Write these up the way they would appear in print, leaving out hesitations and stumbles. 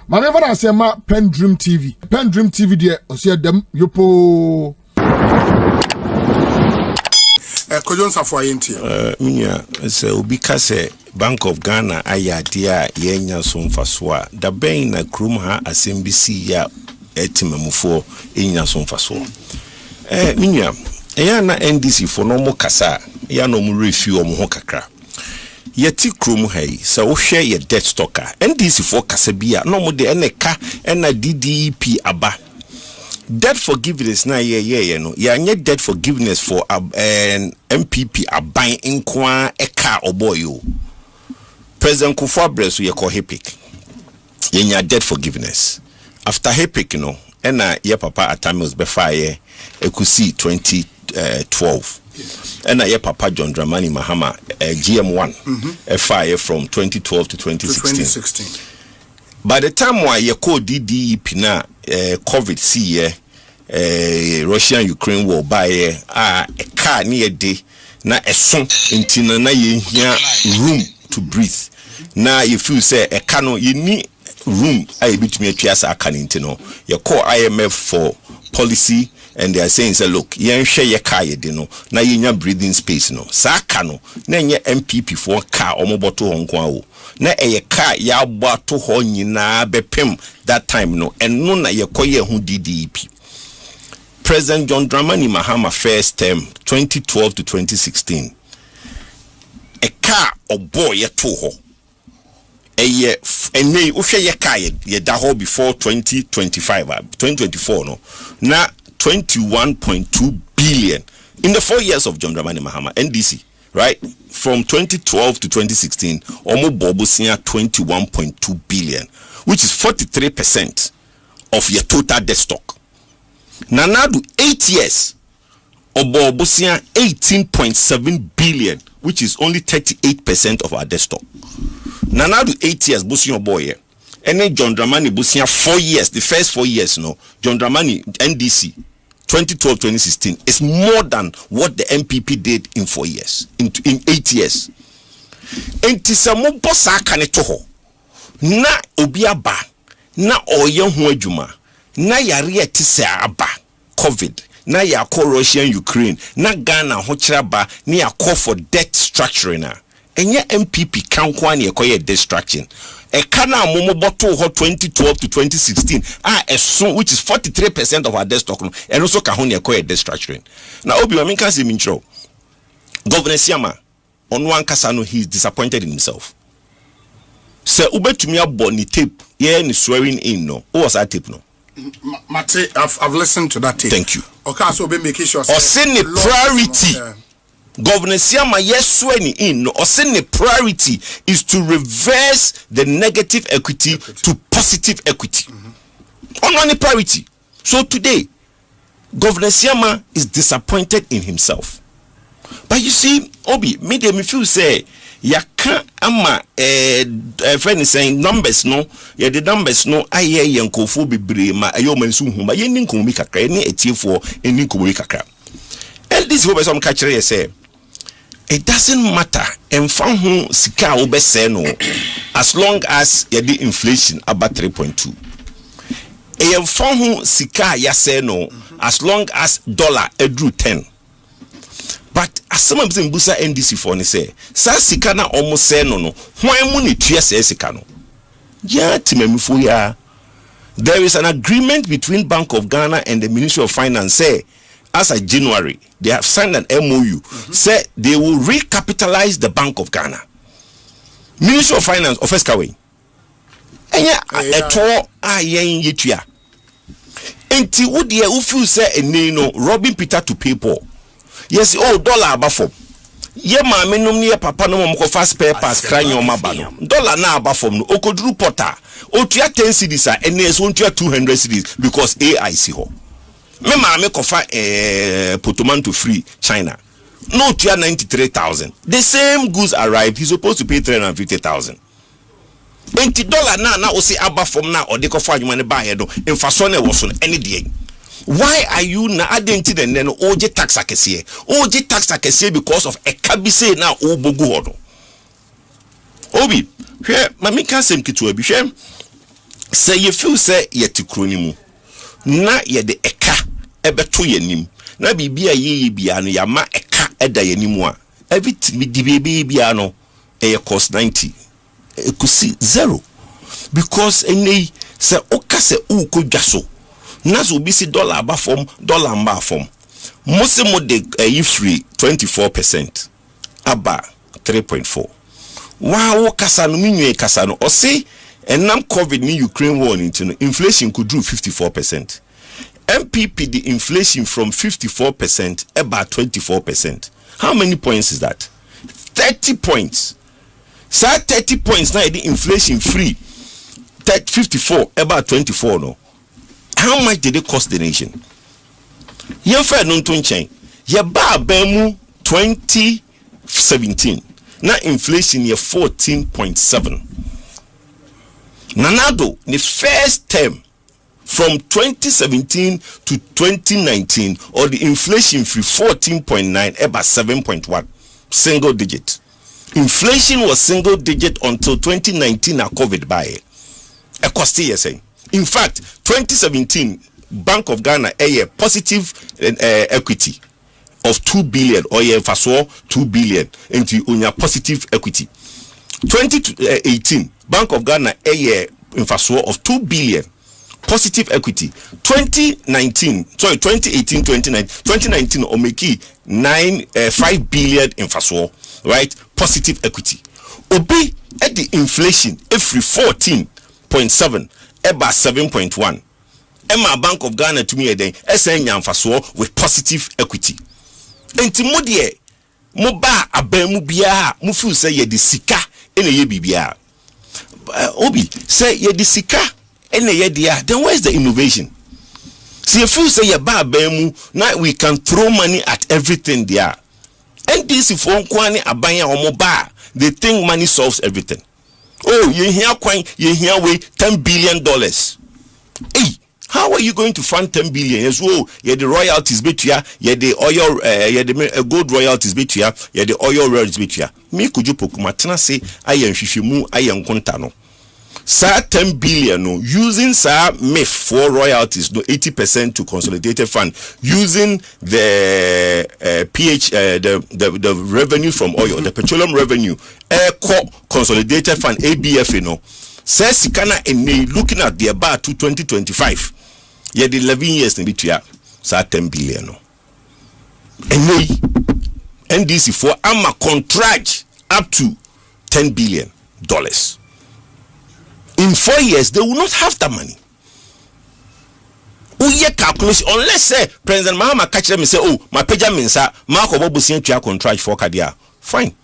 Ma me fana say ma PENDREAM TV there osia dem yopo Kojonsa for yenti minya say obi ka say Bank of Ghana ayade a yenya so mfaso a da ben na krum ha asembisi ya etimamufo enya so mfaso minya eya na NDC for no mo kasa ya no mo review omo ho kakra yeti krum hai sa wo hwe ye debt stocker NDC for kasa bia no mo de eneka na DDP aba debt forgiveness na ye no ya nye debt forgiveness for NPP aban nkwa eka oboyo President Kufuor ye ko HEPIC yenya debt forgiveness after HEPIC no ena ye papa Atamios befaye ekusi 2012 ena ye papa John Dramani Mahama GM1 fire from 2012 to 2016. By the time why ye call DDP na COVID see Russian Ukraine war by a car near day na eson intina na ye room to breathe. Now if you say a cano you need room I bit me a can intino you call IMF for policy and they are saying say look yen share your car you know now you breathing space no sa cano na nye NPP for car omoboto honkwa na a car ya bato ho nyina bepem that time no and no na ye koye hu DDP. President John Dramani Mahama first term 2012 to 2016 a car or boy ye to ho eye enwe uhwe ye car ye da ho before 2024 no na 21.2 billion in the 4 years of John Dramani Mahama NDC, right? From 2012 to 2016 omo bobusia 21.2 billion, which is 43% of your total debt stock. Nanadu 8 years obobusia 18.7 billion, which is only 38% of our debt stock. Nanadu 8 years busia boy and then John Dramani busia 4 years, the first 4 years no John Dramani NDC 2012-2016 is more than what the NPP did in 4 years, in 8 years. Entisamu bossa kanetoho na obiaba na oye ho adwuma na yare etise aba COVID na yakọ Russian Ukraine na Ghana ho kyeraba na yakọ for debt structuring na enye NPP kankwa na yakoye debt structuring a kana momo bottle ho 2012 to 2016 which is 43% of our debt stock and also kahon yakoye debt structuring na obi wa minka se minchro Governor Siama on one kasano he is disappointed in himself. Sir ubetumi abo ni tape ye ni swearing in no what was that tape no Mate, I've listened to that tape. Thank you. Okay, so be making sure or send the priority Governor Siama yes swearing in no or send the priority is to reverse the negative equity to positive equity on one priority. So today Governor Siama is disappointed in himself. But you see, Obi, me feel say ya can't ama friend is saying numbers no, ya the numbers no aye yankofu bebre ma ayo mansu hu ma ye nin ko mi kakra ni etiefo eni ko mi kakra. And this what some catch say it doesn't matter emfa hu sika obese no as long as ya the inflation about 3.2. Emfa hu sika ya say no as long as dollar edru 10. But as some of them busa NDC for ni say sa sika na omo say no hwan mu ni tua say sika no ya timemifo ya. There is an agreement between Bank of Ghana and the Ministry of Finance say as of January they have signed an MOU say they will recapitalize the Bank of Ghana. Ministry of Finance of fiscal enya eto ayen yetua enti wo de wo feel say eni no robbing Peter to pay Paul. Yes, oh dollar abafom. Ye ma menum ne papa no mo ko fast spare pass kran yo maba no. Dollar na abafom no okoduru porter. Otua 10 cedis a ene so ntua 200 cedis because AI si ho. Me ma me ko fa potomanto free China. No tua 93,000. The same goods arrived, he's supposed to pay 350,000. $20 na o se abafom na o de ko fa adwuma ne ba he do. Emfa so na wo so any day. Why are you na adenti den no oje tax akese? Oje tax akese because of a kabise na obogu hodo. Obi, hwe mami kan sem kitu abi hwe say you feel say yet to cronimu. Na ye de eka ebeto yenim. Na bibia ye bia no yama eka eda yenim a. Everything di bibia no e cost 90. E kusi 0. Because any say oka se uko dwaso. Na so bi si dollar ba form, dollar mba form. Most mo de free 24%. Aba 3.4. Wow, kasa no minwe kasa no. O say enam COVID ni Ukraine war into inflation could do 54%. NPP the inflation from 54% about 24%. How many points is that? 30 points. So 30 points now the inflation free. 54 about 24 no. How much did it cost the nation? Ye fa no to nchen. Ye ba mu 2017. Now inflation ye 14.7. Nanado the first term from 2017 to 2019 or the inflation free 14.9 about 7.1 single digit. Inflation was single digit until 2019 a COVID by a cost saying. In fact, 2017 Bank of Ghana a positive equity of 2 billion or ye faso 2 billion into unya positive equity. 2018 Bank of Ghana a faso of 2 billion positive equity. 2018 omeki 5 billion in faso, right? Positive equity. Obi at the inflation every 14.7 about 7.1. Emma Bank of Ghana to me then SN faso with positive equity. Enti modie mo ba abemu bia mo fu say ye de sika ene ye bibia. Obi say ye de sika ene ye dia, then where's the innovation? See if you say ye ba abemu now we can throw money at everything there. And this if one kwani abanya omo ba, they think money solves everything. Oh, you hear coin, you hear way $10 billion. Hey, how are you going to fund 10 billion? Yes, oh, yeah, the royalties betuya, yeah, the oil, yeah, the gold royalties betuya, yeah, the oil royalties betuya. Me kuju pokumatana say I am shishimu, I am kontano. Sa 10 billion no using sa MIF for royalties no 80% to consolidated fund using the the revenue from oil, the petroleum revenue consolidated fund ABF no says sikana ene looking at the about to 2025 yeah the 11 years in between sa 10 billion no ene NDC for ama contract up to $10 billion. In 4 years, they will not have that money. Uye calculation unless say President Mahama catch them and say, oh, my pager means that Marco Bobusian to contract for Kadia. Fine.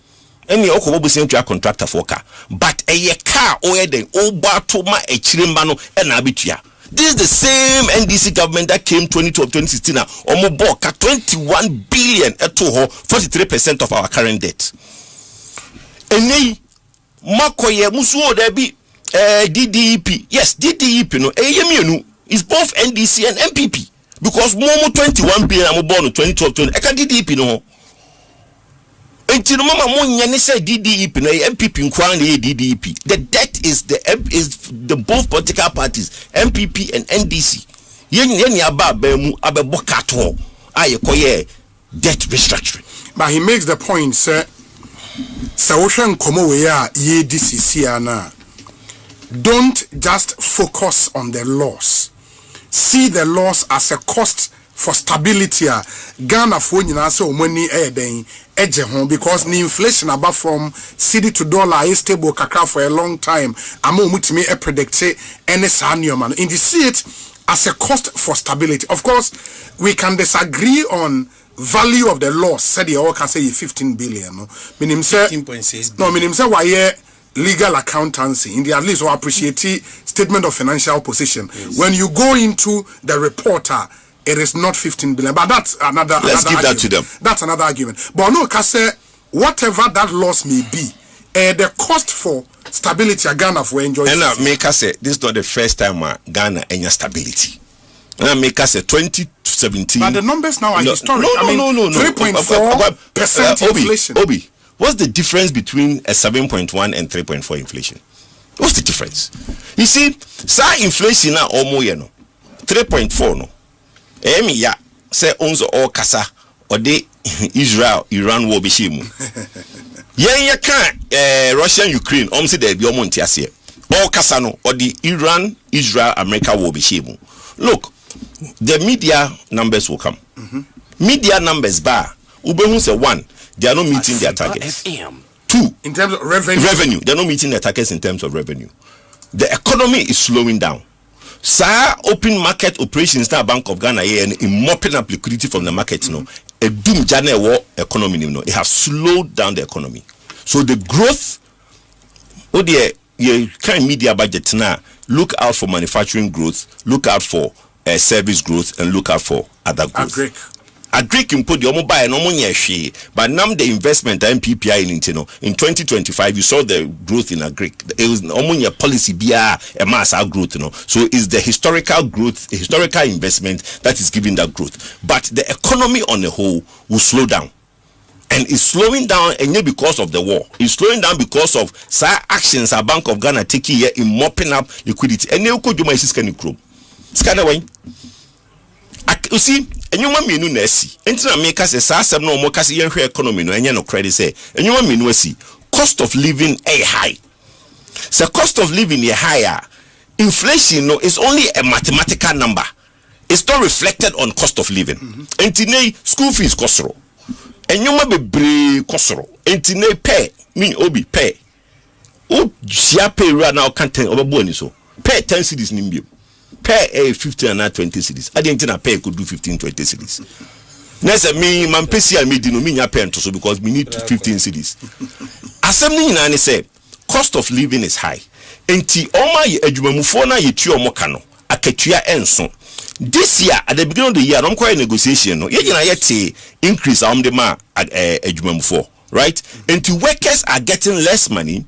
Any Okobobusian to contractor for car. But a ye car or the old Batoma a Chirimbano and Abitia. This is the same NDC government that came 2012-2016 Omoboka 21 billion at 43% of our current debt. Any Marco ye Musuo there be DDEP, yes, DDEP no, is both NDC and NPP because Momo 21 billion I'm born in 2012. I can DDEP no. Until Mama Munyani said DDEP no, NPP inquiring DDEP. The debt is the both political parties, NPP and NDC. Yeni aba bemu abebokato aye koye debt restructuring. But he makes the point, sir. Sawoshan komo we ya ye DCC ana. Don't just focus on the loss. See the loss as a cost for stability. Ghana for you say money because the inflation about from cedi to dollar is stable kakra for a long time. Amo mutimi predict any sanyo man. And you see it as a cost for stability. Of course, we can disagree on value of the loss. Said you all can say 15 billion. No, meaning say 15.6 billion. No, meaning say why legal accountancy in the at least or appreciate statement of financial position. Yes. When you go into the reporter, it is not 15 billion, but that's another. Let's give argument. that to them. That's another argument. But no, Kase, whatever that loss may be, the cost for stability Ghana for enjoy. And now make us say this is not the first time Ghana any stability. And make us say 2017. But the numbers now are historic. No. 3.4% inflation. Obi, what's the difference between a 7.1 and 3.4 inflation? What's the difference? You see, sa inflation na omo ye no 3.4 no. Emi ya say onzo all kasa or de Israel Iran war be shimu. Yen kan Russian Ukraine say there be omo ntiase. All kasa no or the Iran Israel America war be shimu. Look, the media numbers will come. Media numbers bar Ubehu say 1, they are not meeting their targets. 2, in terms of revenue, they are not meeting their targets in terms of revenue. The economy is slowing down. Sa open market operations na Bank of Ghana and in mopping up liquidity from the market, you know, a doom jane war economy, you know, it has slowed down the economy. So the growth, you can media budget now, look out for manufacturing growth, look out for service growth, and look out for other growth. Agric input the mobile no money she, but now the investment NPP in 2025 you saw the growth in agric. It was no policy be a mass growth, you know. So it's the historical growth, historical investment that is giving that growth. But the economy on the whole will slow down. And it's slowing down and not because of the war. It's slowing down because of actions our Bank of Ghana taking here in mopping up liquidity. And you could do my sister Nicrom. Scanaway. You see, and you want me no nesi. Enter make us a sasam no more kasi yen economy no enya no credit say. And you want me no see cost of living a high. So cost of living a higher. Inflation no is only a mathematical number. It's not reflected on cost of living. And today school fees kosoro. And you ma be bre kosoro. And today pay mean obi pay. O share pay right now can't tell over boni so. Pay 10 cedis nimbio. Pay 15 and 20 cities. I didn't think a pay could do 15-20 cities. Next, me, man, pay me dino me pay so because we need 15 cities. Assembly in say cost of living is high. Enti oma ye adwumamufo ye tuo mokano akatua enso. This year at the beginning of the year, I'm quite negotiation. No, ye increase the ma adwumamufo, right? Enti workers are getting less money,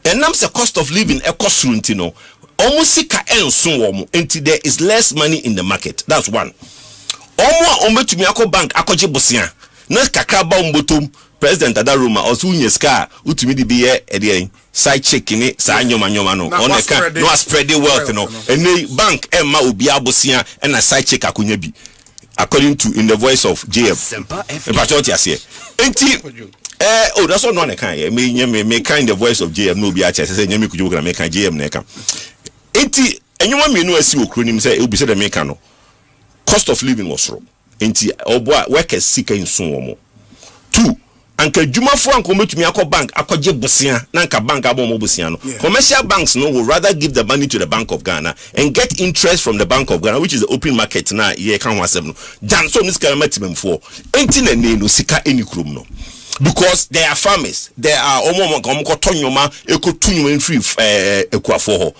and now the cost of living e no. Almost sika enso until there is less money in the market. That's one. Omo to me ako bank akoje bosia. Na kakra ba mbotom president adaruma osu nyeska utumi di be e side check ni sa nyoma no on the no spread the wealth no. And bank emma obi abosia and a side check akonya bi. According to in the voice of JM. Ebachoti ase. Enti that's what one can me kind the voice of JM no be a chese say nyame kujo na me kan JM na kan. Enti enyuma me no asi okronim say obi say the make no cost of living was wrong. Enti obo workers sika nso wo. 2 anka dwumafo anka metumi akọ bank akọje bosia na anka bank abom bosia no. Commercial banks no will rather give the money to the Bank of Ghana and get interest from the Bank of Ghana, which is the open market na ye kan wasem no. Dan so nis kan matimemfo. Enti na ne no sika eni krom no. Because there are farmers, there are omo tonyoma ekotunyoma free ekuafo ho.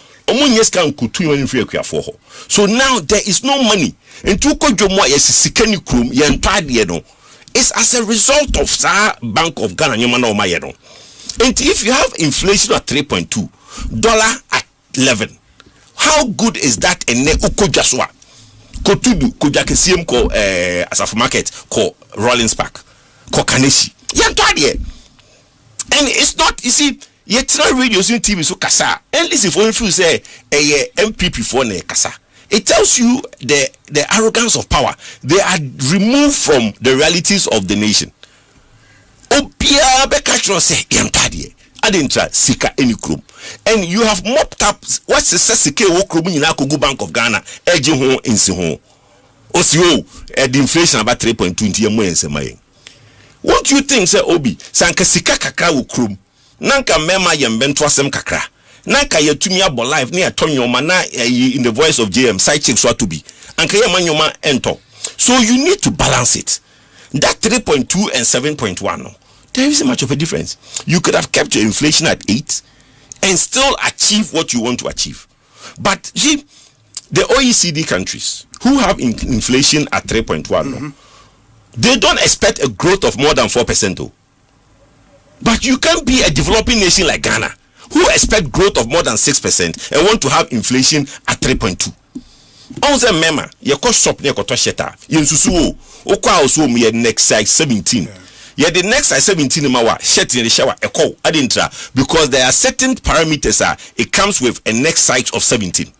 So now there is no money. And to it's as a result of Bank of Ghana. And if you have inflation at 3.2, dollar at 11, how good is that? And ukojaswa kotudu kojakesiem ko as a market ko Rollins Park ko Kaneshi. And it's not, you see, yet radios in TV so kasa. And listen for if you say a NPP for ne kasa. It tells you the arrogance of power. They are removed from the realities of the nation. Obia bekatro say yantadie. I didn't try sika any krum. And you have mopped up what's the sike wo krum nyina ko go Bank of Ghana eje ho insi ho. Osio the inflation about 3.2 ntia mo ensemaye. Won't you think say obi sanka sika kakra wo krum? Nanka mema yembento asem kakra. Nanka yetumi abo life na etonyoma na in the voice of JM side chicks what to be. Anka yemanyoma ento. So you need to balance it. That 3.2 and 7.1 no. There isn't much of a difference. You could have kept your inflation at 8 and still achieve what you want to achieve. But see, the OECD countries who have inflation at 3.1 no, they don't expect a growth of more than 4%. Though. But you can't be a developing nation like Ghana who expect growth of more than 6% and want to have inflation at 3.2. Also, remember, your cost shop near Kotosheta, Yensusu, Okwa also me next size 17. Yeah, the next I 17 mawa shirt in the shower echo adintra because there are certain parameters it comes with a next size of 17.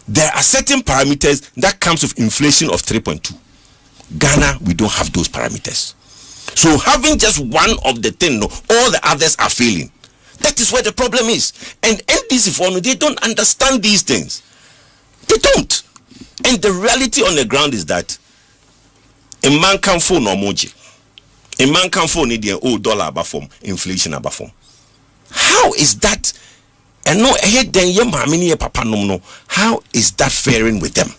There are certain parameters that comes with inflation of 3.2. Ghana, we don't have those parameters. So having just one of the thing, no, all the others are failing. That is where the problem is. And NDC for they don't understand these things. They don't. And the reality on the ground is that a man can phone or moji. A man can phone the old dollar above form, inflation above form. How is that? And no, how is that faring with them?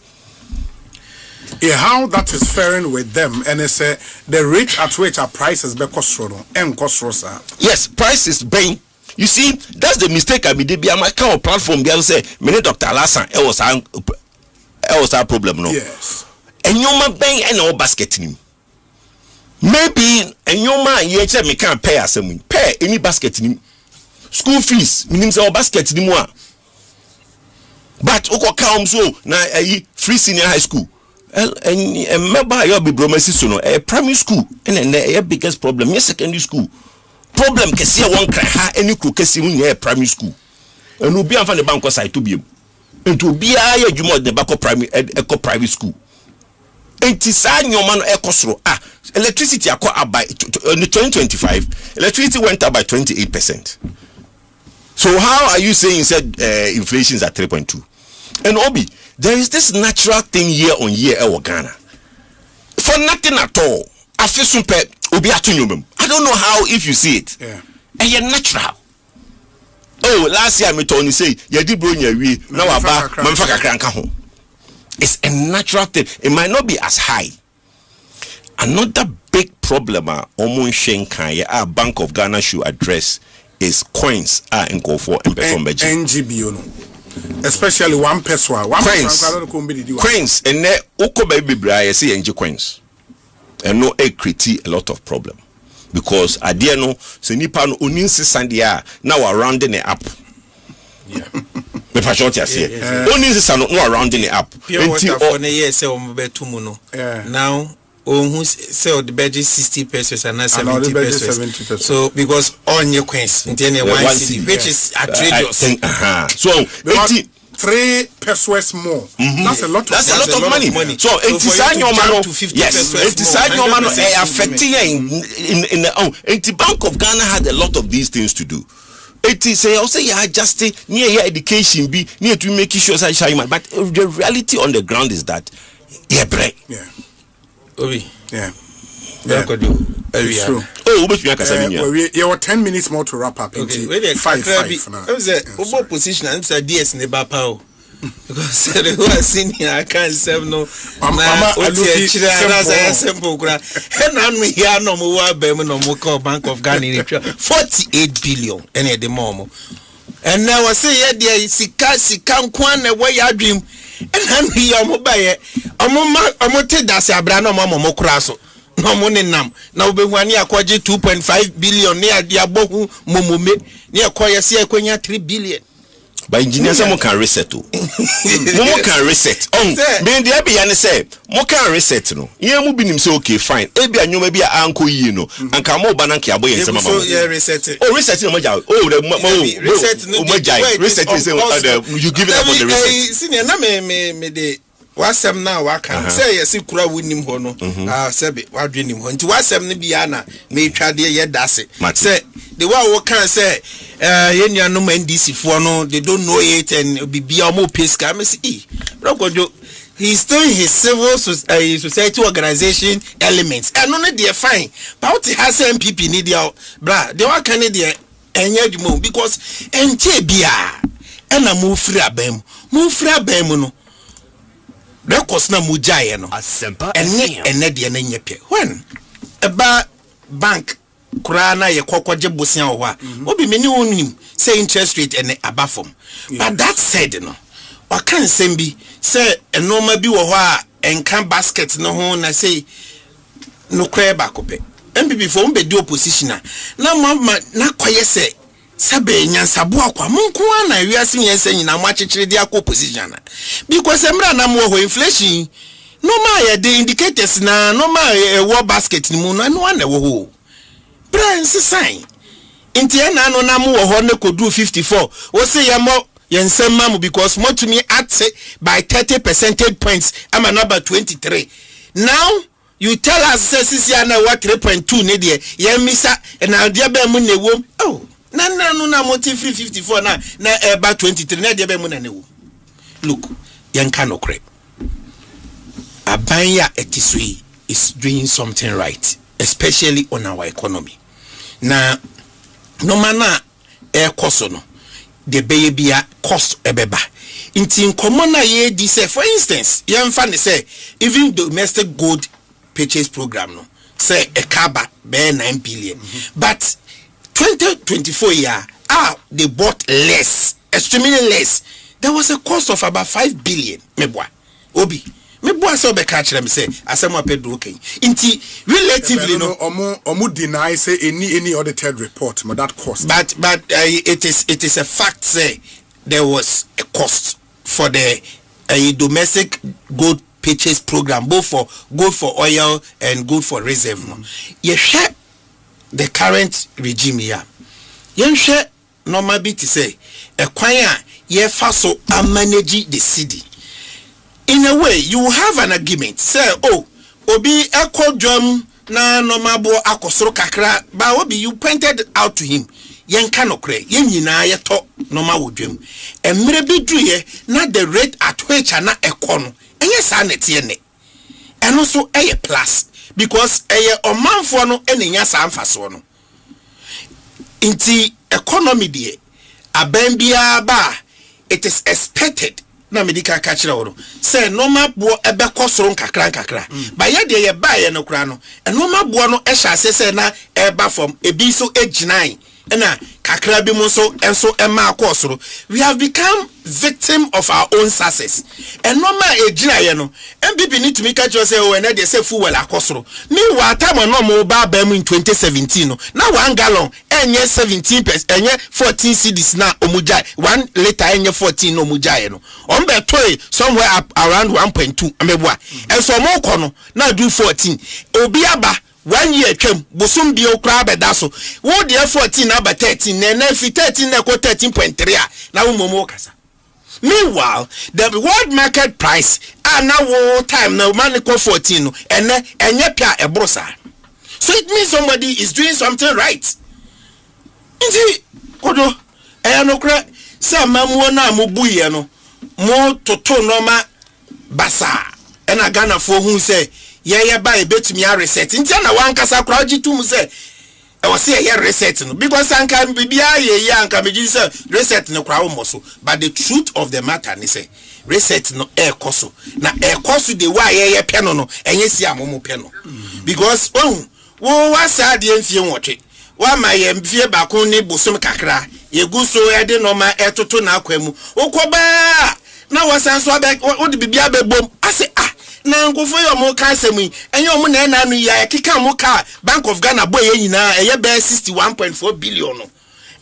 Yeah, how that is faring with them, and it's the rate at which our prices be costro and costro. Yes, prices being. You see, that's the mistake I made. Be my kind of platform. Be able to say, "Many Dr. Alasan, it was our problem, no." Yes. And you man bang and no basket in. Maybe and you man you me can't pay us pay any basket in school fees. Means our basket in more. But oko come so na free senior high school. And remember you be bromesis no primary school and the biggest problem yes secondary school problem kesi one cry ha any kru kesi mu primary school and obi am fa the bank side to be and to be a adwuma the back primary eco private school enti sa nyoma no ekosoro electricity akọ by in 2025 electricity went up by 28%. So how are you saying said inflation is at 3.2? And Obi, there is this natural thing year on year in Ghana. For nothing at all. I feel super Obi atunyum. I don't know how if you see it. Yeah. And you're natural. Oh, last year I told you say you did bro we now about manfaka kranka ho. It's a natural thing. It might not be as high. Another big problem Omun Shenkan our Bank of Ghana should address is coins in go for NGB especially one peso coins and ne uko baby bra say NG coins and no create a lot of problem because adie no se nipa no onin sisande now rounding it up. Yeah. Me pa short ya say onin sisande no rounding it up for na year say o be tumu no now who sell the budget 60 pesos and not 70 pesos. So because on your coins in the one city, which is outrageous. So 3 pesos more. That's a lot. That's a lot of money. So it is your man. Yes, it is your man. Affecting in the Bank of Ghana had a lot of these things to do. It is also just near your education be near to make sure but the reality on the ground is that break. Yeah. Obi. Yeah. It's true. Oh, you have 10 minutes more to wrap up. Okay, wait a 5 now. I was a position and said yes in the Bapao. Because the who are senior, I can't say no. Mama, simple. And I'm here no more Bank of Ghana 48 billion any at the moment. And now I say, yeah, there is Sika Kwan away your dream. And Henry Amobaye, Amote das Abrano Mamo Crasso. No money nam. Now be 2.5 billion near Diabohu Mumume, near Koya Sia 3 billion. But engineers can reset too. Mo can reset. Ben dey be yan say, mo can reset no. Ye mu binim say okay fine. E bia nyoma bia anko yi no. Anka mo ba na nka aboye nsema mama. So yeah reset. Oh reset no mo ja. Oh the reset no. Reset is you give it up on the reset. Senior na me dey wasem na waka say yes kura wonim ho no sebe wadwenim ho nti wasem no bia na me twade ye dase say the one wo kan say yenuanom NDC fo no they don't know it and bibia mo peska me say brogojo he's doing his civil society organization elements and no dey fine but what has NPP need your bra they wa kan dey enye adwuma because enche bia na mo firi abam no records na mujaye no ene de na nyepie when eba bank kura na ye kokwaje bosia wo a obi meni wonim say interest rate ene abafom but that said no o kan sembi say enoma bi wo ho a enka basket no ho na say no kra ba kope MPP for mbe di opposition na mama na koye say sabe nyansabo akwa munko na wiase nyansa nyina mo akekere di akwa opposition na because emra na mo ho inflation no ma ye the indicators na no ma war basket ni mu no one wo ho Brian sign. Intiana no namu or honor could do 54. Or say yamo yensem mamu because more to me at say by 30 percentage points. I'm a number 23. Now you tell us says yana what 3.2 nedia. Yemisa and I'll dear Bemune womb. Oh, no motive 54 na about 23 nedia Bemune. Look, Yankano Craig. Abanya etisui is doing something right, especially on our economy. Now, no manner air cost no, the baby cost ebeba. In common ye say, for instance, young family say, even domestic gold purchase program no, say a kaba bear 9 billion. But 2024 year, they bought less, extremely less. There was a cost of about 5 billion. Meboa, Obi. Me boy so be catch them say asema pedro okay inti relatively no omu deny say any audited report but that cost but it is a fact say there was a cost for the domestic gold purchase program both for gold for oil and gold for reserve no ye share the current regime here ye share normal bit say e kwan a ye fa so manage the city. In a way, you have an argument. Say, oh, Obi Eko Drum na nomabo akosoro kakra, but Obi you pointed out to him. Yen kano kre, yen yina ye to normal wodwem. And maybe druye na the rate at which na ekono. And yes, I net yene. And also a plus because a omanfo no enya samfaso no. Inti economy die abembia ba it is expected. Na medical catcher oro say normal bo ebe kosoro kakra ba ye de ye ba ye no kra no e normal bo no e hya say na eba from ebi so ejinai na kakra bi mo so enso e ma akosoro. We have become victim of our own success and normal ejinai no NPP need to make catch say oh na dey say fuel akosoro meanwhile time no mo ba ba mu in 2017 no na 1 gallon enye 17 enye 14 cedis na omujai 1 liter enye 14 no omujai no ombe toy somewhere up around 1.2 amebua and so mo kono na do 14 obi aba 1 year twem bosum bi okra beda so wo de 14 na ba 13 na fi 13 na ko 13.3 na wo momo kasa. Meanwhile, the world market price now war time now man ko 14 no enye pia ebrosa. So it means somebody is doing something right. Inti kodo no kra sa mamu na mo buye no mo toto normal basa ena Ghana for hu say ye ba ebetumi a reset nti na wan kasa kra ogitum say I was say here reset no because anka bibia ye anka meji say reset no kra wo so but the truth of the matter ni say reset no e koso na e koso de wa ye pe no enye si amomo pe no because wo wasa de mfie nwotwe wa ma ye mfie ba ko ni bosom kakra ye guso e de no ma etoto na akwamu okoba na wasanso abe wo de bibia be bom ase na nkofo yo mo ka asemu enye omo na na anu ya kika mo ka Bank of Ghana boy nyina eye be 61.4 billion no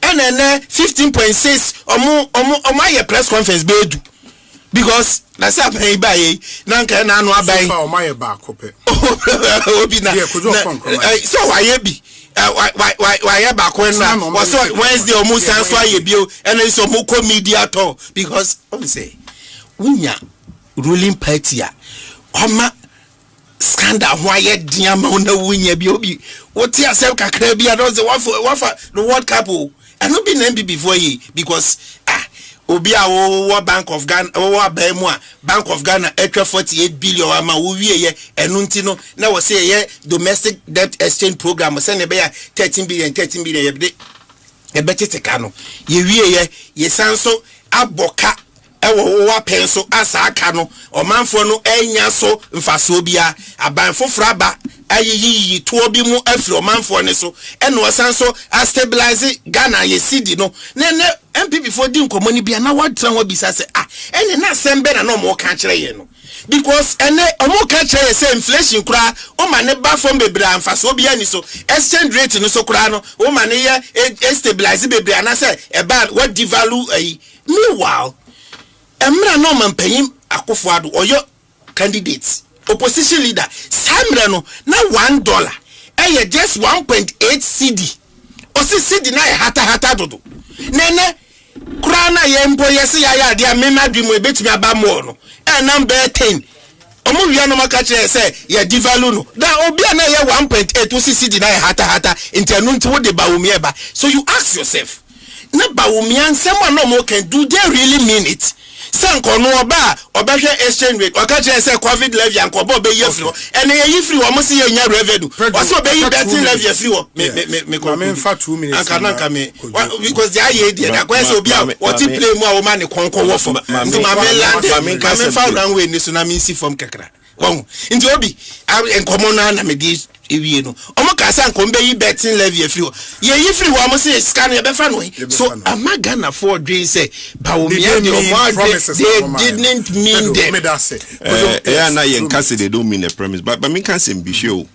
ene 15.6 omo aye press conference be edu because na say aban ba ye na nka na anu aban so omo aye ba kope obi na so why bi why ba ko na was Wednesday omo sanso aye bio ene so mo ko media to because omo say unya ruling party a Oma scandal why diama na wunya bi obi woti asem kakra bi adon say wafa the world cup and no be name before ye because obi a wo Bank of Ghana wo ba mu a Bank of Ghana etwa 48 billion ama wo wie ye enu nti no na wo say ye domestic debt exchange program say ne be ya 13 billion ye be beteteka no ye wie ye sanso aboka ewo wa penso asa aka no omanfo no enya so mfaso bia abanfo fraba ayiyi to bi mu afri omanfo ne so eno osanso a stabilize Ghana ye cedi no ne NPP for di nkomoni bia na wadran wa bisa se ene na sembe na no mo ka kire ye no because ene omo ka kire ye se inflation kura o ma ne ba from bebra mfaso bia ni so exchange rate no so kura no o ma ne ye stabilize bebra na se e ba what devalue meanwhile Emra no man payim Akufo-Addo oyo candidates opposition leader samra no na $1 just 1.8 CD. Osi CD na hata dodo. Nene kura na ye mpo yesi ya dia me na dwemo ebetumi aba mo no. Number 10. Omo wia no maka kire say ye devalue no. Da obi na ye 1.8 osi CD na hata nti anu nti wo de ba wo mi eba. So you ask yourself, na ba wo mi ansem no mo can do they really mean it? Sanko no obahwe exchange rate oka kire say covid levy anko bo be ye free and ye free wo mo se ye nya revenue o so be ye betting levy free wo me fa 2 minutes anka me because they are here there kwa say obi a what play mu a wo ma ne konko wo for nti ma me land me fa runway ni so na me see from kakra won nti obi enkomo na me di ewie no omo ka say anko be ye betting levy free wo ye free wo mo say scan ye be fa no so amagana for dream say ba wo me they didn't mean them. Yeah, na yen kase they don't mean a premise, but me can say be sure.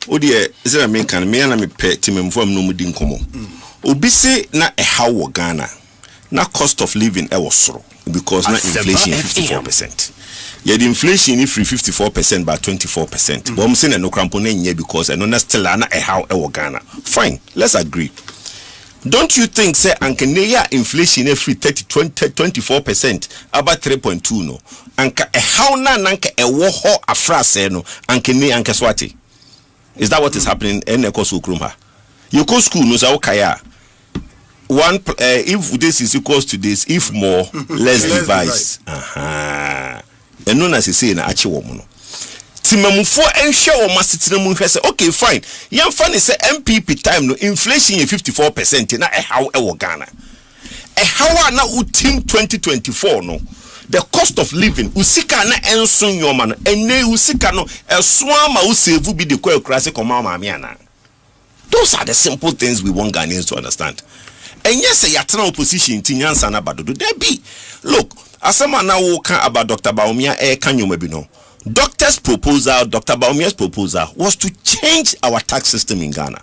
O de is that me can me na me pet team from no mudi nkomo. Obi say na e how Ghana na cost of living e was soro because na inflation 54%. Yeah, the inflation is 54% by 24%. But I'm saying no crampon because I know na still na e how e Ghana. Fine, let's agree. Don't you think say ankeneya inflation every 24% about 3.2 no anka how na nanka e wo ho afra say no ankene anka swati? Is that what is happening in Eko School ha? You go school no say okay one if this is equals to this, if more less device and no na say na achi wo no timamufo enhwe o masetena mu hwese okay fine yam fa ne say NPP time no inflation is 54% na how e wo Ghana how na utim 2024 no the cost of living usika na enso nyoma no ene usika no eso ama usevu bi de kwa krase koma maame ana. Those are the simple things we want Ghanaians to understand. And yes, yatena opposition tinyansa na badodo there be. Look, asema na wo kan about Dr. Baumia kanyoma bi no. Dr. Baumia's proposal was to change our tax system in Ghana.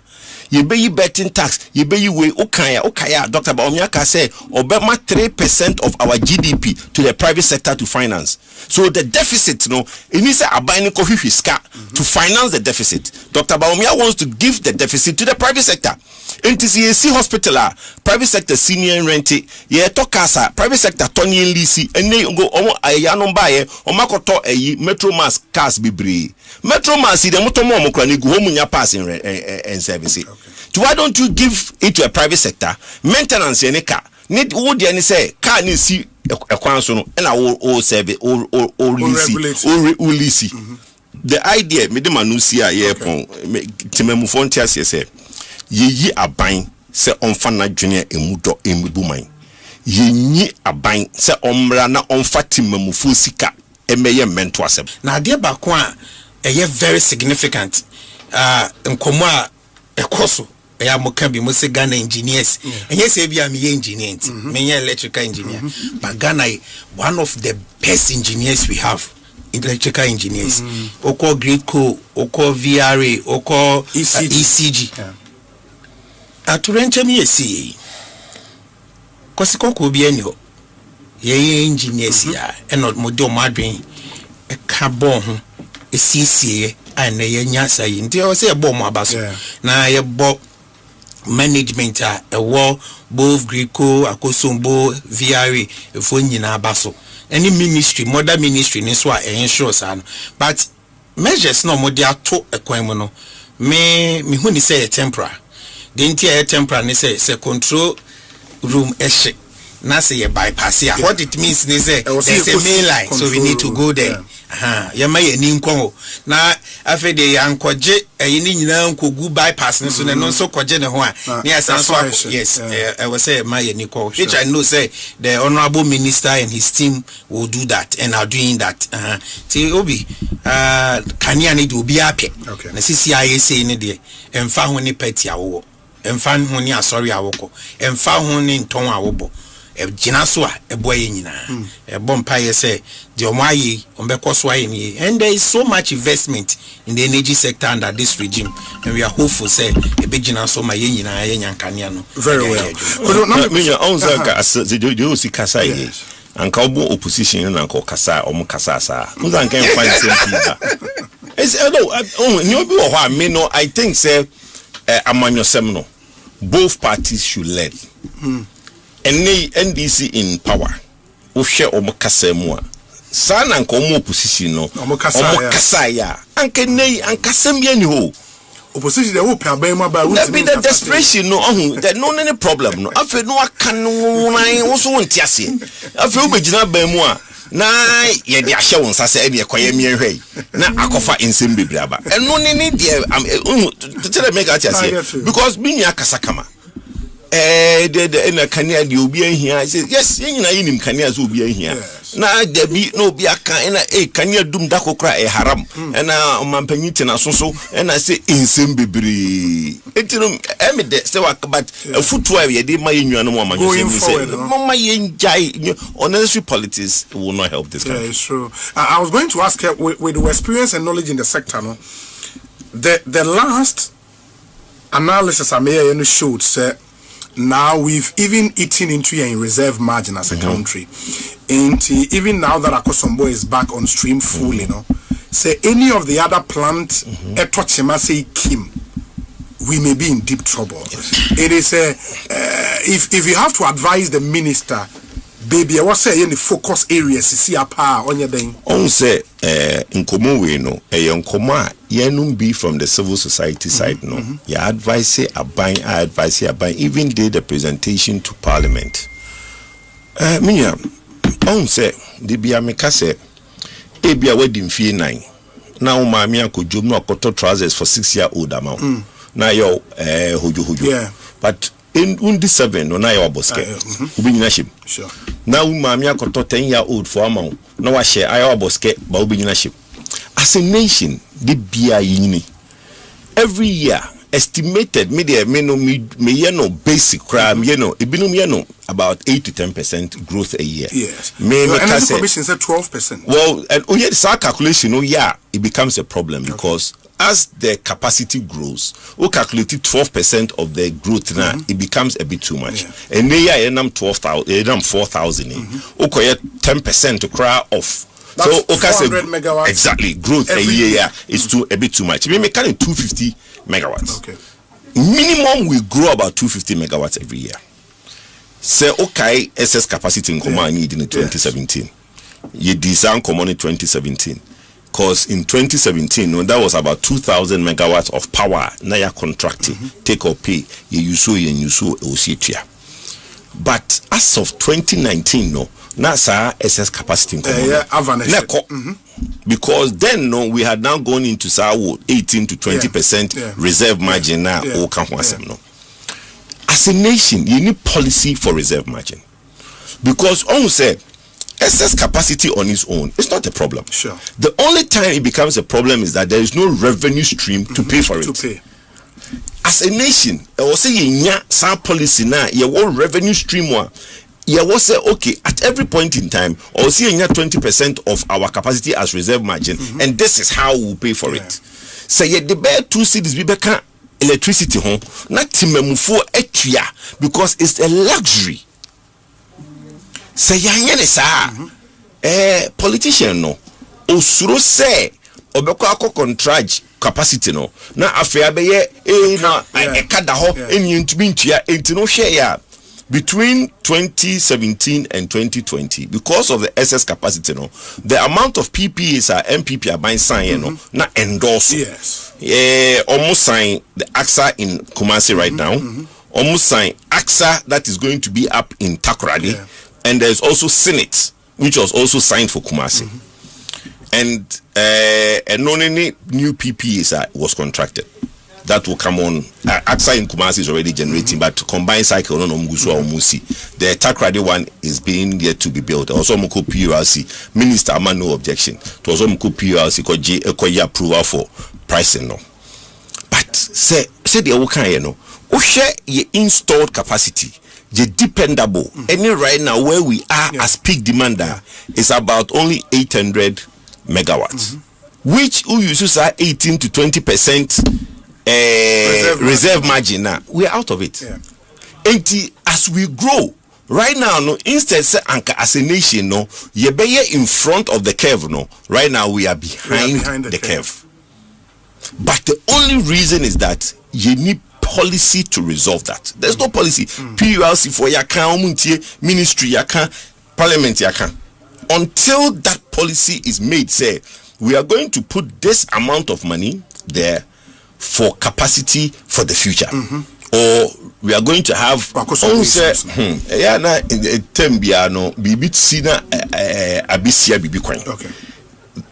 You pay betting tax, you pay way okay. Dr. Baumia can say Obama 3% of our GDP to the private sector to finance. So the deficit, it needs a binding to finance the deficit. Dr. Baumia wants to give the deficit to the private sector. NTCAC hospital, private sector senior rent, ye tokasa, private sector Tony Lisi, and they go ayanombaye, omakoto Metro Mass cars bibre. Metro Mass, the motomo mokrani go home in your passing and service. So why don't you give it to a private sector? Maintenance in a car. Need would you say car need see a council and all service or lease. The idea, Medema Nusia, Timemufontias, say. Ye aban se onfa na dwene emudo emubuman ye aban se omra na onfa timamufu sika emeye mento asem na de ba ko a eye very significant nkomo a ekoso eya moka bi mo se Ghana engineers enye se bia me engineer nti me electrical engineer but Ghana one of the best engineers we have, electrical engineers oko grade co oko VRA oko ECG aturenche mi esi kosiko bi eni ho ye engineers ya eno mode o madwen e ka bon ho esiesie ana ye nyasa yi nti o se e bo mo abaso na ye bo management a e wo both Greco akosombo VRA efo nyina abaso any ministry modern ministry ni so a ensure sa no but measures no mode ato ekwan mu no me hu ni say temporary. The entire temporary ni say control room eshe na say ye bypass here. What it means is there's a main line, so we need to go there. Ya may ni nko na afi de yankoje ni nyina nkogu bypass ni so na no so koje ne ho a ni asanso yes I was say may ni ko which I know say the honorable minister and his team will do that and are doing that. Ti obi kania ni do obi ape na sisi aye say ni de emfa ho ni party awo emfa ho ni asori awoko emfa ho ni nton awobo gina so a eboye nyina ebompa ye say the omayi ombekos wa ni and there is so much investment in the energy sector under this regime and we are hopeful say e be gina so ma ye nyina ye nyankania no very well me onza ka the osikasa ye anka obo opposition na anka kasa omo kasa sa onza nka find same I think say amanyosem both parties should learn. NDC in power. Uhye omokasemu a. Sana nko omo opposition no. Omokasa ya. Anke nei ankasem ye ni ho. Opposition they will pay by that be the desperation no there no any problem no afi no aka no nan wo so wonti ase afi wo begina ban mu a na ye de ahye won sase e de ekoye mi ehwe na akofa ensem bebraba eno ne de tell make at ase because me nya kasa kama the na kania de obi ahia say yes yin na yinim kania so obi ahia na de bi no obi aka na kania dum da kokra haram na omampanyi tina so na say insem bebre etino me de say but footwo ye de ma yenwa no ma going forward mama yenjai unnecessary politics will not help this country. Yeah, it's true. I was going to ask with your experience and knowledge in the sector no the last analysis I made showed say now we've even eaten into a reserve margin as a country. And even now that Akosombo is back on stream full, you know, say any of the other plants, say Kim, we may be in deep trouble. Yes. It is if you have to advise the minister, baby, I was saying the focus areas see a power on your thing. On say in we no yenum be from the civil society side no. Ya advice say abine even did the presentation to parliament. Minya on say the bia meka say e bia wedding fee 9. Now maami akodjom no akoto trousers for 6-year-old amount. Na yo hojo. Yeah. But in undi 7 no na yo boske. Ubi nyina shim. Sure. Now maami akoto 10-year-old for amount. Na wa share ayo boske ba ubi nyina shim. As a nation, the BIE every year estimated media me basic crime about 8 to 10% growth a year. Yes. The commission said 12%. Well, and calculation, it becomes a problem because as the capacity grows, we calculated 12% of the growth now, it becomes a bit too much. Yeah. And they are 12,000, 4,000. Okay, 10% to cry off. That's so 400 megawatts. Exactly, growth a year is a bit too much. We make 250 megawatts. Okay. Minimum we grow about 250 megawatts every year. Say okay, SS capacity in command need in 2017. You design command in 2017. Because in 2017, that was about 2,000 megawatts of power. Now you're contracting, take or pay. You so but as of 2019, no. NASA SS capacity in command. Because then we had now gone into 18 to 20% reserve margin now. No. As a nation, you need policy for reserve margin. Because on said SS capacity on its own is not a problem. Sure. The only time it becomes a problem is that there is no revenue stream to pay for it. As a nation, I was saying some policy now, revenue stream one. Yeah, was say okay at every point in time, or see 20% of our capacity as reserve margin, and this is how we pay for it. Say the bear 2 cities we become electricity home, not timemufo etia because it's a luxury. Say politician no osuro say obeko akọ contract capacity no na afia be ye na ekada ho enyintumi ntua entino hwe ya. Between 2017 and 2020, because of the SS capacity, the amount of PPAs are NPP are buying sign, not endorse. Yes. Almost sign the AXA in Kumasi right now. Almost sign AXA that is going to be up in Takoradi, and there's also Senate, which was also signed for Kumasi, and no new PPAs was contracted. That will come on. AXA in Kumasi is already generating, but combined cycle no Mugusu or Musi. The Takrady one is being yet to be built. Also, Muko PULC Minister man no objection. It was Muko PULC because approval for pricing no. But say the Okan no. Share your installed capacity. The dependable. Any right now where we are as peak demander is about only 800 megawatts, which we use 18 to 20%. Reserve margin now we're out of it. And as we grow right now, no, instead say anka as a nation, no, you be in front of the curve, no. Right now we are behind the curve. But the only reason is that you need policy to resolve that. There's no policy. PULC for Yakan, ministry Yakan, parliament Yakan. Until that policy is made, say, we are going to put this amount of money there for capacity for the future. Or we are going to have yeah na tembiano bibi sina abisia bibi kwan. Okay.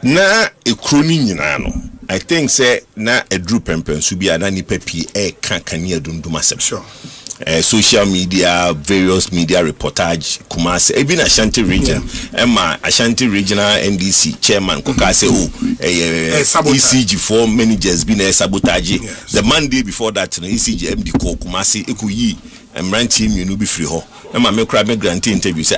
Na ekroni nyina no. I think say na edru pempen so bia na nipa pi kankania dunduma sem. Sure. Social media, various media reportage, Kumasi, even Ashanti region, Emma Ashanti regional NDC chairman, Kuka say, ECG for managers been a sabotage. Yes. The Monday before that, ECG MD call Kumasi, Ekuyi, and ranching you know be free ho. Emma me crab me grantee interview say,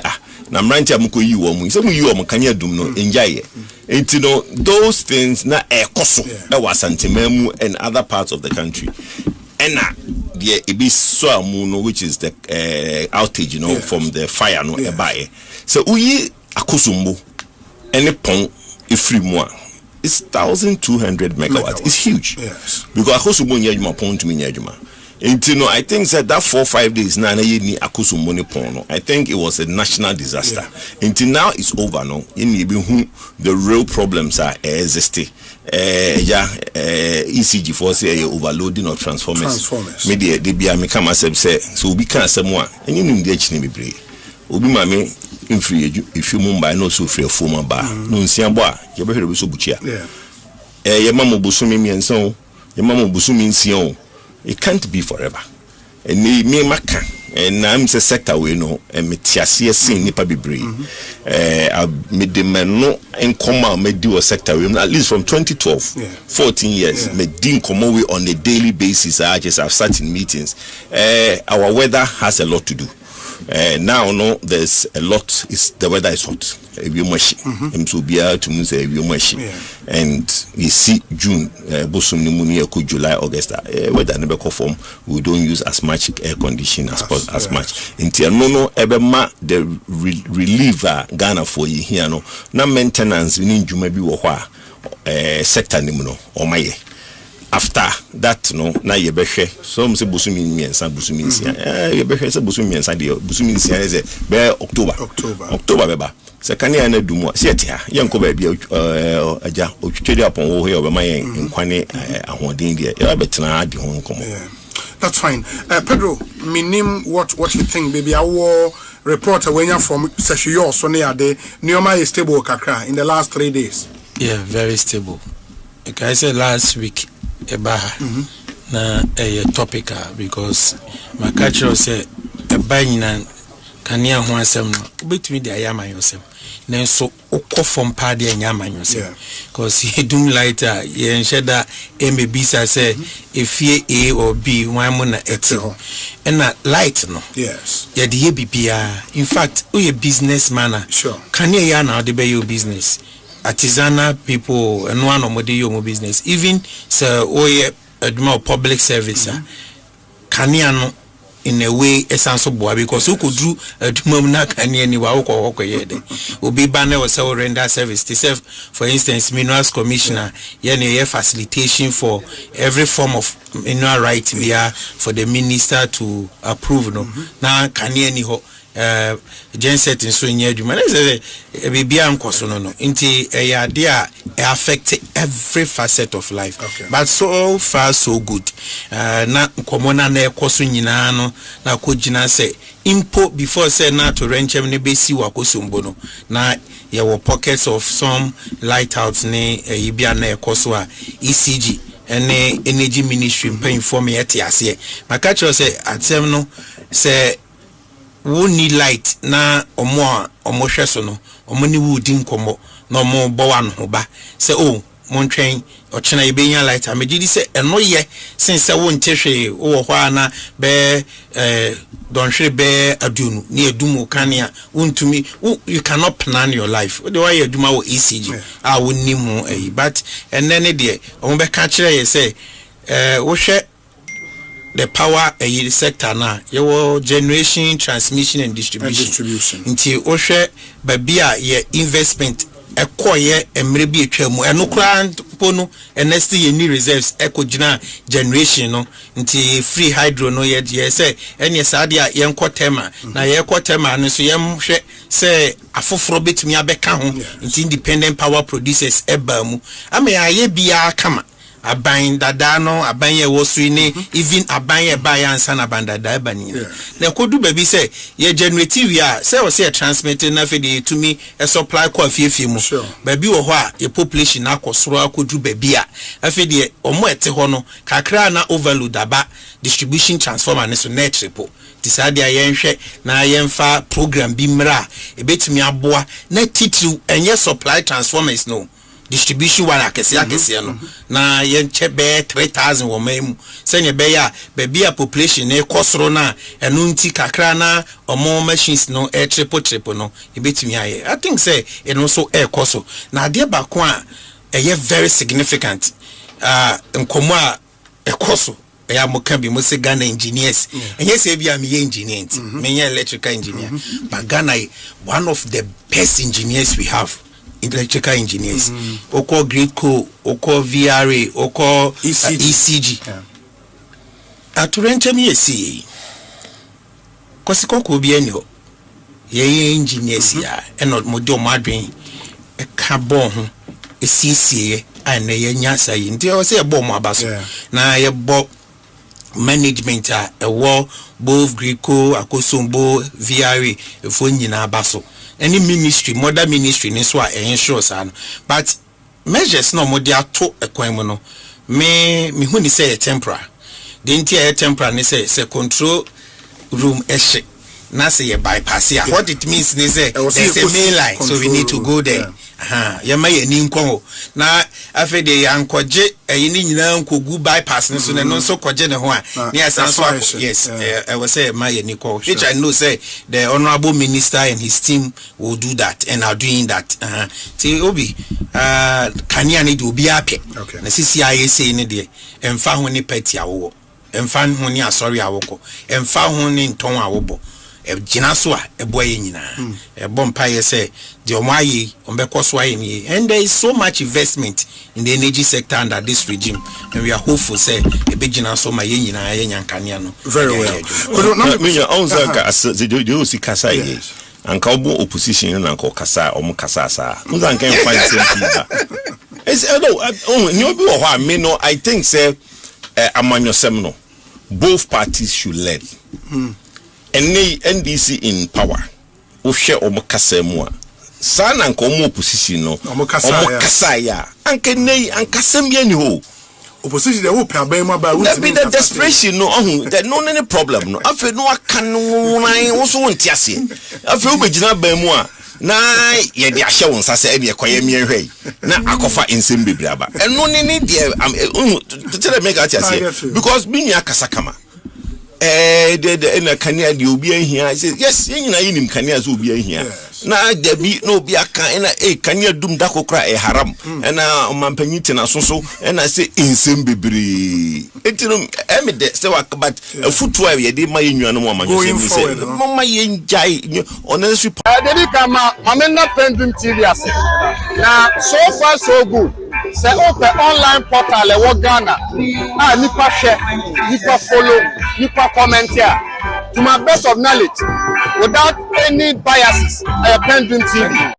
na ranching amuko you omu, some you omu kanya dum no enjoy it. You know, those things na koso, was Santimemu and other parts of the country. And yeah, it be so which is the outage, you know, from the fire, no, so we akusumbo any pong free more. It's 1,200 megawatts. It's huge. Yes. Because akusumbo nyajuma pong to me nyajuma. And you know, I think that 4 or 5 days now, I think it was a national disaster. Until now, it's over. No, the real problems are existing. ECG for say overloading of transformers. Media they be me come say so we can't say more. And you need to be brave. Obi mame free if you mumbai no so free former bar. No nsiambo you be hear so buchia. Your mama busumi mienso, your mama busumi nsion. It can't be forever. And me maka and I'm the sector we know and me tiasie sin nipa bebre. Me de no in coma me do a sector we at least from 2012 14 years me din komo we on a daily basis. I just have sat in meetings. Our weather has a lot to do. Now no there's a lot is the weather is hot. And you see June July August weather never conform. We don't use as much air conditioning as much until no ebema the reliever Ghana for you here no na maintenance we need maybe sector nimuno or my after that no na yebehwe some say busumi miensa busumi nsia yebehwe say busumi miensa de busumi nsia is be October beba se kania na dumu se etia yenko ba bia aja otwetwe apon wo he obema yen nkwane ahoden de ya betena ade ho nkomo. That's fine. Pedro, minim what you think, baby. Our reporter when you're from Session so near the Nioma is stable kakra in the last 3 days. Yeah, very stable. Like I said last week, na a topic because my culture say a buying kania ho asem no obetumi de ayama yosem na so okọ from party anyama yosem because he doom lighter ye nsheda MB say efie A or B wan mo na eto and na light no yes ye de bibia in fact we a businessman sure kania ya na de be your business artisanal people and one of your business even so or public service kania no in a way essential boy because who could do na kania ni wa ko yede obi banner or so render service to serve for instance minerals commissioner ye facilitation for every form of mineral right via for the minister to approve no na kania ni ho genset in so nyadwuma na say bibia nkoso no nti eyade a affect every facet of life but so far so good na komona na ekoso nyina no na kogina say impo before say na to renchem ne besi wakosombo no na ye wo pockets of some lighthouse ne yibia na ekoso a ECG ene energy ministry pay inform yet ase maka cho say atem no say we need light na omo hweso no omo ni wudi nkomo na omo bo wan ho ba say oh montwen ochena ibenya light amegidi say eno ye since wo ntehwe wo ho ana be don hwe be adunu ni edumu kania untumi you cannot plan your life the way aduma wo ECG a wonni mu but enene de omo be ka kire ye say wo hwe the power sector na your generation transmission and distribution nti ohwe babia ye investment ekoye emre bi etwa mu eno kra triple no and next year new reserves eco generation no nti free hydro no ye say any sadia yen kwotema na ye kwotema no so yem hwe say afoforo betumi abeka ho nti independent power producers eba mu ame aye bia kama aban dada no aban ye wo so ni even aban ye ba ya nsa na bandada eba ni na kodu baby say ye generative ya say o say transmit na fe de to me a supply ko afiefie mu baby wo ho a ye population akosoro akodu baby a afi de omo ete ho no kakra na overload aba distribution transformer ne so net triple disade ayenhwe na yemfa program bi mra ebetumi aboa na titru enye supply transformers no distribution wala akese no na yenche be 3000 wo memu senye be ya baby a population e kosoro na enu nti kakra na omo machines no e triple no ebetumi aye I think say eno so e koso na ade ba ko a eye very significant nkomo a e koso ya moka bi mo se Ghana engineers enye se bia me engineer me electrical engineer but Ghana one of the best engineers we have electrical engineers oko grid co oko VRA oko ECG aturenche mi esi kosikoko bi enyo ye engineers ya eno modi o madwen e ka bon ho esiesie an ye nyasa yi nti o se e bo mo abaso na ye bo management a ewo both Greco akosombo VRA efo nyina abaso any ministry modern ministry ni so a ensure sa no but measures no modi ato ekwan mu no me hu ni say temporary the entire temporary ni say control room eshe na say ye bypass ya what it means ni say there's a main line so we need to go there ya may ni nko na afi de yankoje ni nyina nkogu bypass ni so no so koje ne ho a ni asanso yes I was say may ni ko which I know say the honorable minister and his team will do that and are doing that ti obi kania ni do obi ape na CCIA say ni de emfa ho ni party awo emfa ho ni asori awoko emfa ho ni nton awobo gina so a eboye nyina ebompa ye say the omaye ombekoso aye ni and there is so much investment in the energy sector under this regime and we are hopeful say ebegina so ma ye nyina ye nyankania no very well me ya onza ka do si kasa ye anka obo opposition na anka kasa omo kasa sa onza nka find something it's no you be ho me no I think say amanyosem no both parties should learn NDC in power o hwe o mokasa mu a sana nko mo opposition no o mokasa ya anke nei ankasam ye ni ho opposition dey hope aban mu ba we be the desperation no there no any problem no afi no aka no ran wo so wonti ase afi o begina ban mu a na ye de ahye won sase e koye mi ehwe na akofa ensem bebre aba eno ni de tell me ga ase because me ni akasa kama the na kania di obi ahia say yes nyina yinim kania so obi ahia na debi no obi aka na kania dum da kokra haram na omampanyiti na soso na say ensem bebre etino me de say but futu a ye de ma yenwa no mo amanyo say mama yenjai unnecessary dedi kama amena PENDREAM TV ase na so far so good say open online portal e wo Ghana nipa share nipa follow nipa comment here to my best of knowledge without any biases. PENDREAM TV.